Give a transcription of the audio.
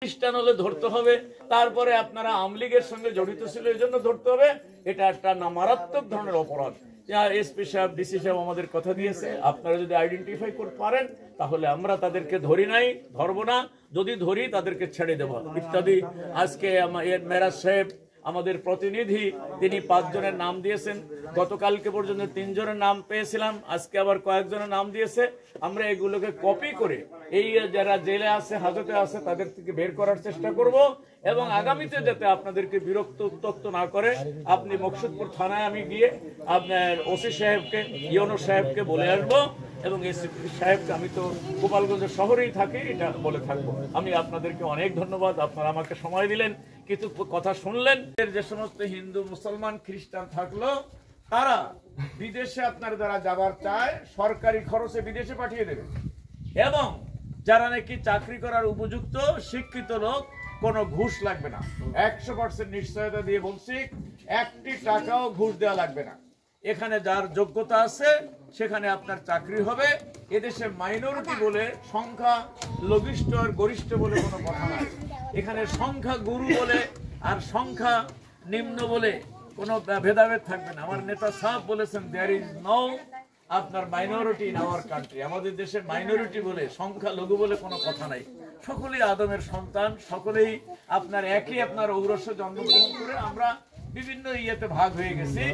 খ্রিস্টান হলে ধরতে হবে, তারপরে আপনারা আওয়ামী লীগের সঙ্গে জড়িত ছিল এই জন্য ধরতে হবে। এটা একটা মারাত্মক ধরনের অপরাধ। এসপি সাহেব, ডিসি সাহেব আমাদের কথা দিয়েছে, আপনারা যদি আইডেন্টিফাই করতে পারেন তাহলে আমরা তাদেরকে ধরি নাই, ধরবো না, যদি ধরি তাদেরকে ছেড়ে দেব ইত্যাদি। আজকে মেরাজ সাহেব আমাদের প্রতিনিধি, তিনি 5 জনের নাম দিয়েছেন। গতকালকে পর্যন্ত 3 জনের নাম পেয়েছিলাম, আজকে আবার কয়েকজনের নাম দিয়েছে। আমরা এগুলোকে কপি করে এই যারা জেলে আছে, হাজতে আছে, তাদের থেকে বের করার চেষ্টা করব এবং আগামীতে যাতে আপনাদেরকে বিরক্ত উত্তক্ত না করে, আপনি মকসুদপুর থানায় আমি গিয়ে আপনার ওসি সাহেবকে, ইউনো সাহেবকে বলে আসবো এবং এসপি সাহেবকে, আমি তো গোপালগঞ্জ শহরেই থাকি, এটা বলে থাকবো। আমি আপনাদেরকে অনেক ধন্যবাদ, আপনারা আমাকে সময় দিলেন, কিছু কথা শুনলেন। যে সমস্ত হিন্দু, মুসলমান, খ্রিস্টান থাকলো, তারা বিদেশে আপনার যারা যাবার চায় সরকারি খরচে বিদেশে পাঠিয়ে দেবে এবং যারা নাকি চাকরি করার উপযুক্ত শিক্ষিত লোক, কোনো ঘুষ লাগবে না। 100% নিশ্চয়তা দিয়ে বলছি, 1টি টাকাও ঘুষ দেওয়া লাগবে না। এখানে যার যোগ্যতা আছে সেখানে আপনার চাকরি হবে। এদেশে মাইনরিটি বলে সংখ্যা লঘিষ্ঠ আর গরিষ্ঠ বলে কোনো কথা নাই। এখানে সংখ্যা গুরু বলে আর সংখ্যা নিম্ন বলে কোনো ভেদাভেদ থাকবে না। আমার নেতা সাহেব বলেছেন, দেয়ার ইজ নো আপনার মাইনরিটি ইন আওয়ার কান্ট্রি। আমাদের দেশে মাইনরিটি বলে, সংখ্যা লঘু বলে কোনো কথা নাই। সকলেই আদমের সন্তান, সকলেই আপনার একই আপনার ঔরস্য জন্মগ্রহণ করে আমরা বিভিন্ন ইয়েতে ভাগ হয়ে গেছি।